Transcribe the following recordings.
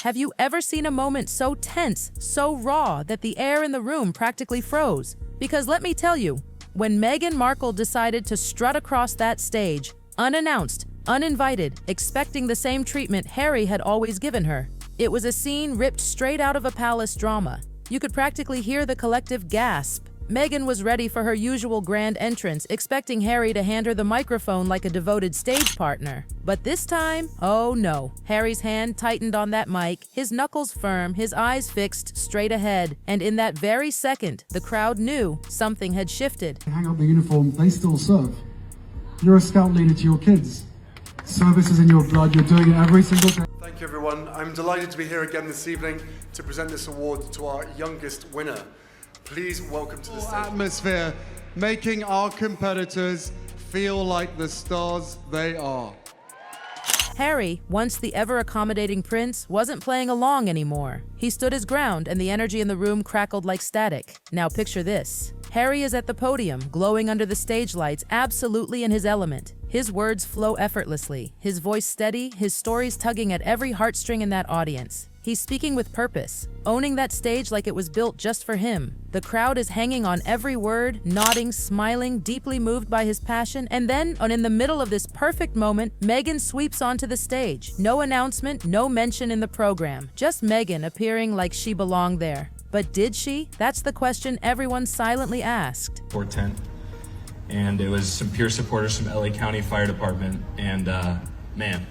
Have you ever seen a moment so tense, so raw, that the air in the room practically froze? Because let me tell you, when Meghan Markle decided to strut across that stage, unannounced, uninvited, expecting the same treatment Harry had always given her, it was a scene ripped straight out of a palace drama. You could practically hear the collective gasp. Meghan was ready for her usual grand entrance, expecting Harry to hand her the microphone like a devoted stage partner. But this time, oh no. Harry's hand tightened on that mic, his knuckles firm, his eyes fixed straight ahead. And in that very second, the crowd knew something had shifted. Hang up the uniform, they still serve. You're a scout leader to your kids. Service is in your blood, you're doing it every single day. Thank you everyone. I'm delighted to be here again this evening to present this award to our youngest winner. Please welcome to the stage. Atmosphere, making our competitors feel like the stars they are. Harry, once the ever-accommodating prince, wasn't playing along anymore. He stood his ground and the energy in the room crackled like static. Now picture this. Harry is at the podium, glowing under the stage lights, absolutely in his element. His words flow effortlessly, his voice steady, his stories tugging at every heartstring in that audience. He's speaking with purpose, owning that stage like it was built just for him. The crowd is hanging on every word, nodding, smiling, deeply moved by his passion. And then, in the middle of this perfect moment, Meghan sweeps onto the stage. No announcement, no mention in the program. Just Meghan appearing like she belonged there. But did she? That's the question everyone silently asked. tent, and it was some peer supporters from LA County Fire Department, and man.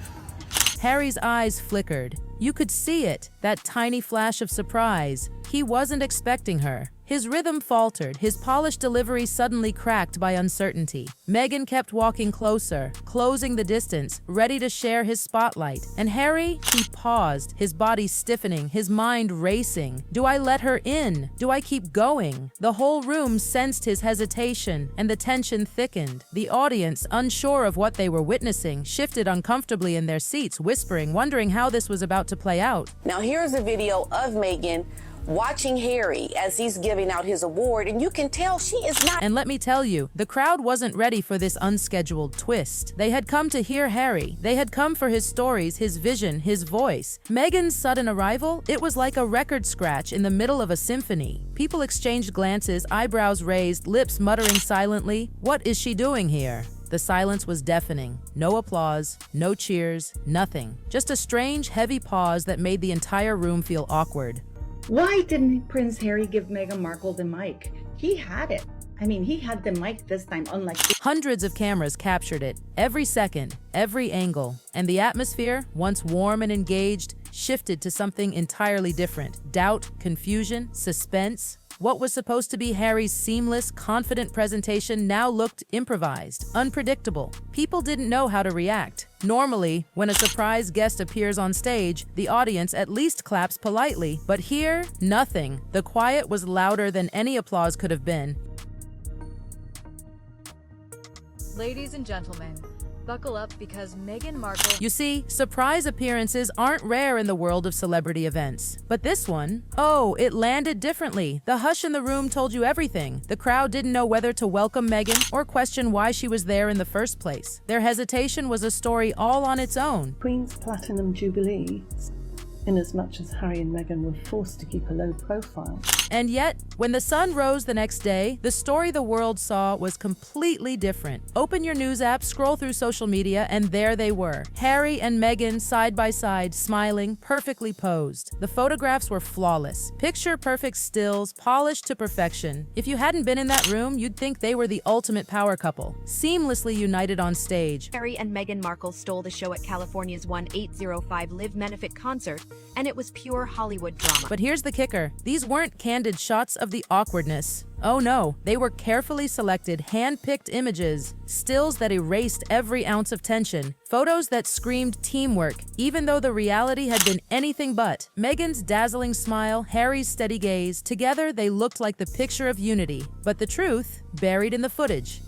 Harry's eyes flickered. You could see it, that tiny flash of surprise. He wasn't expecting her. His rhythm faltered, his polished delivery suddenly cracked by uncertainty. Meghan kept walking closer, closing the distance, ready to share his spotlight. And Harry, he paused, his body stiffening, his mind racing. Do I let her in? Do I keep going? The whole room sensed his hesitation, and the tension thickened. The audience, unsure of what they were witnessing, shifted uncomfortably in their seats, whispering, wondering how this was about to play out. Now here's a video of Meghan watching Harry as he's giving out his award, and you can tell she is not. And let me tell you, the crowd wasn't ready for this unscheduled twist. They had come to hear Harry. They had come for his stories, his vision, his voice. Meghan's sudden arrival, it was like a record scratch in the middle of a symphony. People exchanged glances, eyebrows raised, lips muttering silently. What is she doing here? The silence was deafening. No applause, no cheers, nothing. Just a strange, heavy pause that made the entire room feel awkward. Why didn't Prince Harry give Meghan Markle the mic? He had it. I mean, he had the mic this time, unlike... Hundreds of cameras captured it, every second, every angle. And the atmosphere, once warm and engaged, shifted to something entirely different. Doubt, confusion, suspense. What was supposed to be Harry's seamless, confident presentation now looked improvised, unpredictable. People didn't know how to react. Normally, when a surprise guest appears on stage, the audience at least claps politely. But here, nothing. The quiet was louder than any applause could have been. Ladies and gentlemen, buckle up because Meghan Markle... You see, surprise appearances aren't rare in the world of celebrity events. But this one, oh, it landed differently. The hush in the room told you everything. The crowd didn't know whether to welcome Meghan or question why she was there in the first place. Their hesitation was a story all on its own. Queen's Platinum Jubilee, in as much as Harry and Meghan were forced to keep a low profile. And yet, when the sun rose the next day, the story the world saw was completely different. Open your news app, scroll through social media, and there they were. Harry and Meghan side by side, smiling, perfectly posed. The photographs were flawless. Picture-perfect stills, polished to perfection. If you hadn't been in that room, you'd think they were the ultimate power couple, seamlessly united on stage. Harry and Meghan Markle stole the show at California's 1805 Live Benefit concert, and it was pure Hollywood drama. But here's the kicker. These weren't candid shots of the awkwardness. Oh no, they were carefully selected, hand-picked images, stills that erased every ounce of tension, photos that screamed teamwork, even though the reality had been anything but. Meghan's dazzling smile, Harry's steady gaze, together they looked like the picture of unity. But the truth, buried in the footage.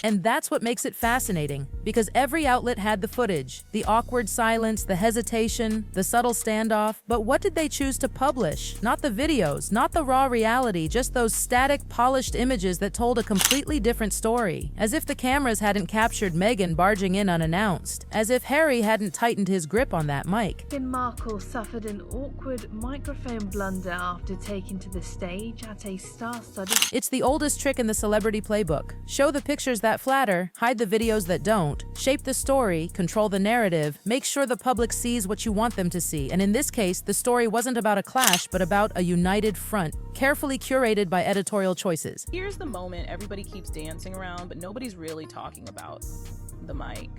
And that's what makes it fascinating. because every outlet had the footage, the awkward silence, the hesitation, the subtle standoff. But what did they choose to publish? Not the videos, not the raw reality, just those static, polished images that told a completely different story. As if the cameras hadn't captured Meghan barging in unannounced. As if Harry hadn't tightened his grip on that mic. Meghan Markle suffered an awkward microphone blunder after taking to the stage at a star-studded... It's the oldest trick in the celebrity playbook. Show the pictures that flatter, hide the videos that don't, shape the story, control the narrative, make sure the public sees what you want them to see. And in this case, the story wasn't about a clash, but about a united front, carefully curated by editorial choices. Here's the moment everybody keeps dancing around, but nobody's really talking about the mic.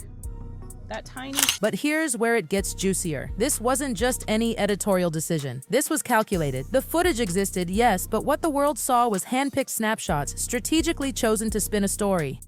That tiny... But here's where it gets juicier. This wasn't just any editorial decision. This was calculated. The footage existed, yes, but what the world saw was hand-picked snapshots, strategically chosen to spin a story.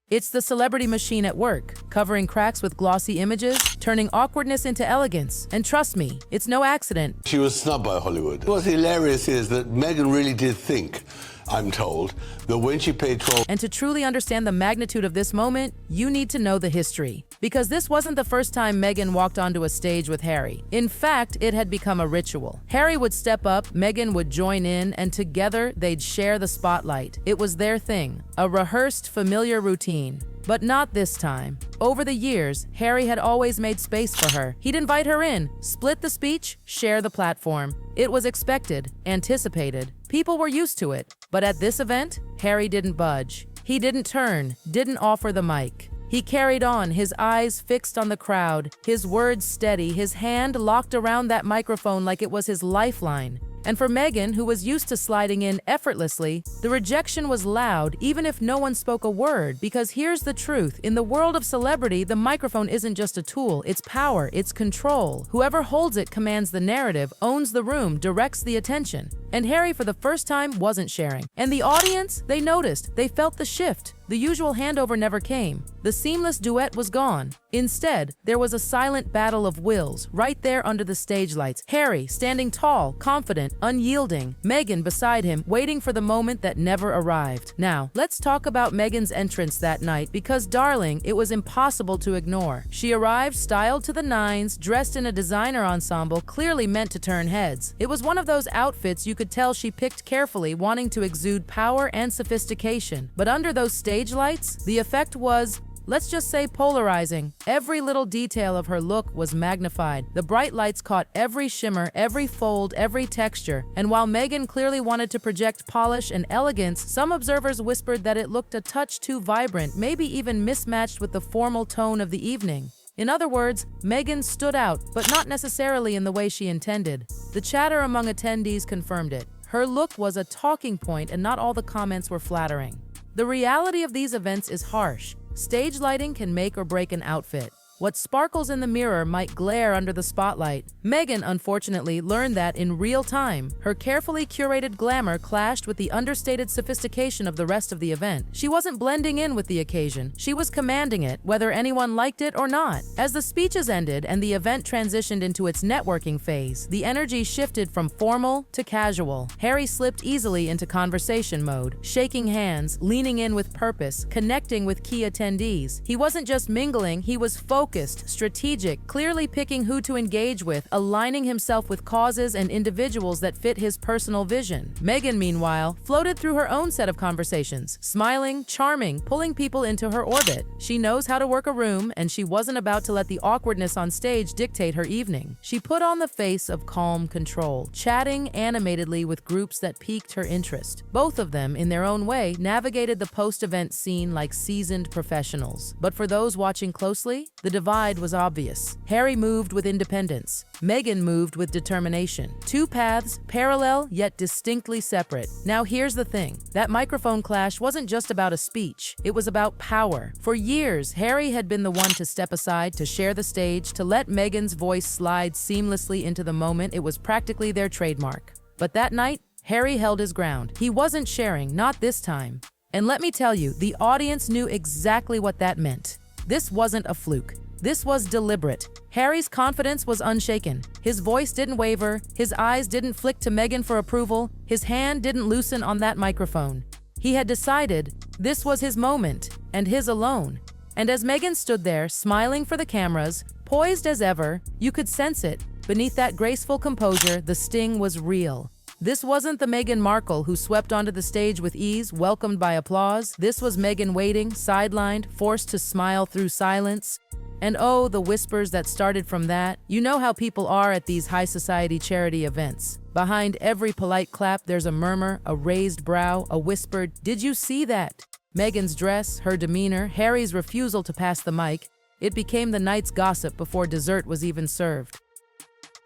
It's the celebrity machine at work, covering cracks with glossy images, turning awkwardness into elegance. And trust me, it's no accident. She was snubbed by Hollywood. What's hilarious is that Meghan really did think, I'm told, that when she paid 12... And to truly understand the magnitude of this moment, you need to know the history. Because this wasn't the first time Meghan walked onto a stage with Harry. In fact, it had become a ritual. Harry would step up, Meghan would join in, and together they'd share the spotlight. It was their thing, a rehearsed, familiar routine. But not this time. Over the years, Harry had always made space for her. He'd invite her in, split the speech, share the platform. It was expected, anticipated. People were used to it. But at this event, Harry didn't budge. He didn't turn, didn't offer the mic. He carried on, his eyes fixed on the crowd, his words steady, his hand locked around that microphone like it was his lifeline. And for Meghan, who was used to sliding in effortlessly, the rejection was loud, even if no one spoke a word. Because here's the truth. In the world of celebrity, the microphone isn't just a tool. It's power. It's control. Whoever holds it commands the narrative, owns the room, directs the attention. And Harry, for the first time, wasn't sharing. And the audience, they noticed. They felt the shift. The usual handover never came. The seamless duet was gone. Instead, there was a silent battle of wills, right there under the stage lights. Harry, standing tall, confident, unyielding. Meghan beside him, waiting for the moment that never arrived. Now, let's talk about Meghan's entrance that night, because, darling, it was impossible to ignore. She arrived styled to the nines, dressed in a designer ensemble, clearly meant to turn heads. It was one of those outfits you could tell she picked carefully, wanting to exude power and sophistication. But under those stage lights, the effect was, let's just say, polarizing. Every little detail of her look was magnified. The bright lights caught every shimmer, every fold, every texture. And while Meghan clearly wanted to project polish and elegance, some observers whispered that it looked a touch too vibrant, maybe even mismatched with the formal tone of the evening. In other words, Meghan stood out, but not necessarily in the way she intended. The chatter among attendees confirmed it. Her look was a talking point, and not all the comments were flattering. The reality of these events is harsh. Stage lighting can make or break an outfit. What sparkles in the mirror might glare under the spotlight. Meghan, unfortunately, learned that in real time. Her carefully curated glamour clashed with the understated sophistication of the rest of the event. She wasn't blending in with the occasion. She was commanding it, whether anyone liked it or not. As the speeches ended and the event transitioned into its networking phase, the energy shifted from formal to casual. Harry slipped easily into conversation mode, shaking hands, leaning in with purpose, connecting with key attendees. He wasn't just mingling, he was focused, strategic, clearly picking who to engage with, aligning himself with causes and individuals that fit his personal vision. Meghan, meanwhile, floated through her own set of conversations, smiling, charming, pulling people into her orbit. She knows how to work a room, and she wasn't about to let the awkwardness on stage dictate her evening. She put on the face of calm control, chatting animatedly with groups that piqued her interest. Both of them, in their own way, navigated the post-event scene like seasoned professionals. But for those watching closely, the divide was obvious. Harry moved with independence. Meghan moved with determination. Two paths, parallel yet distinctly separate. Now here's the thing. That microphone clash wasn't just about a speech. It was about power. For years, Harry had been the one to step aside, to share the stage, to let Meghan's voice slide seamlessly into the moment. It was practically their trademark. But that night, Harry held his ground. He wasn't sharing, not this time. And let me tell you, the audience knew exactly what that meant. This wasn't a fluke. This was deliberate. Harry's confidence was unshaken. His voice didn't waver. His eyes didn't flick to Meghan for approval. His hand didn't loosen on that microphone. He had decided this was his moment, and his alone. And as Meghan stood there, smiling for the cameras, poised as ever, you could sense it. Beneath that graceful composure, the sting was real. This wasn't the Meghan Markle who swept onto the stage with ease, welcomed by applause. This was Meghan waiting, sidelined, forced to smile through silence. And oh, the whispers that started from that. You know how people are at these high society charity events. Behind every polite clap, there's a murmur, a raised brow, a whispered, "Did you see that?" Meghan's dress, her demeanor, Harry's refusal to pass the mic. It became the night's gossip before dessert was even served.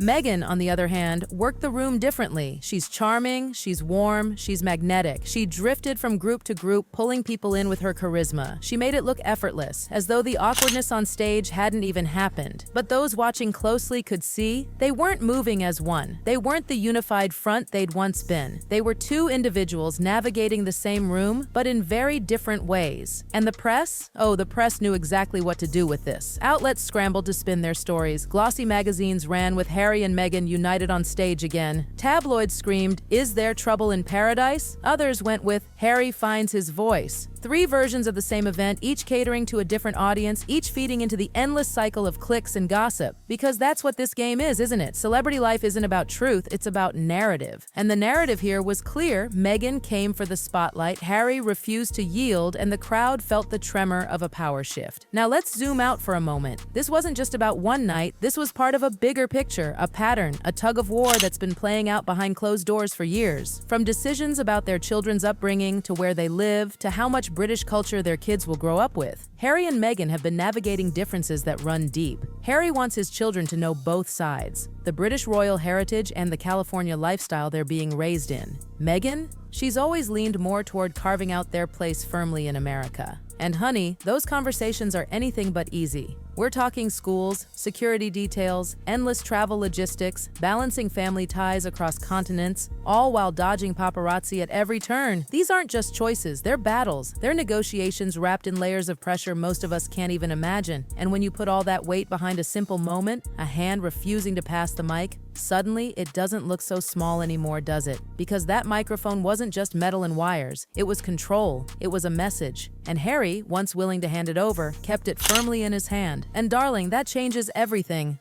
Meghan, on the other hand, worked the room differently. She's charming, she's warm, she's magnetic. She drifted from group to group, pulling people in with her charisma. She made it look effortless, as though the awkwardness on stage hadn't even happened. But those watching closely could see they weren't moving as one. They weren't the unified front they'd once been. They were two individuals navigating the same room, but in very different ways. And the press? Oh, the press knew exactly what to do with this. Outlets scrambled to spin their stories. Glossy magazines ran with Harry and Meghan united on stage again. Tabloids screamed, "Is there trouble in paradise?" Others went with, "Harry finds his voice." Three versions of the same event, each catering to a different audience, each feeding into the endless cycle of clicks and gossip. Because that's what this game is, isn't it? Celebrity life isn't about truth, it's about narrative. And the narrative here was clear. Meghan came for the spotlight, Harry refused to yield, and the crowd felt the tremor of a power shift. Now let's zoom out for a moment. This wasn't just about one night, this was part of a bigger picture, a pattern, a tug of war that's been playing out behind closed doors for years. From decisions about their children's upbringing, to where they live, to how much British culture their kids will grow up with. Harry and Meghan have been navigating differences that run deep. Harry wants his children to know both sides, the British royal heritage and the California lifestyle they're being raised in. Meghan? She's always leaned more toward carving out their place firmly in America. And honey, those conversations are anything but easy. We're talking schools, security details, endless travel logistics, balancing family ties across continents, all while dodging paparazzi at every turn. These aren't just choices, they're battles. They're negotiations wrapped in layers of pressure most of us can't even imagine. And when you put all that weight behind a simple moment, a hand refusing to pass the mic, suddenly it doesn't look so small anymore, does it? Because that microphone wasn't just metal and wires, it was control, it was a message. And Harry, once willing to hand it over, kept it firmly in his hand. And darling, that changes everything.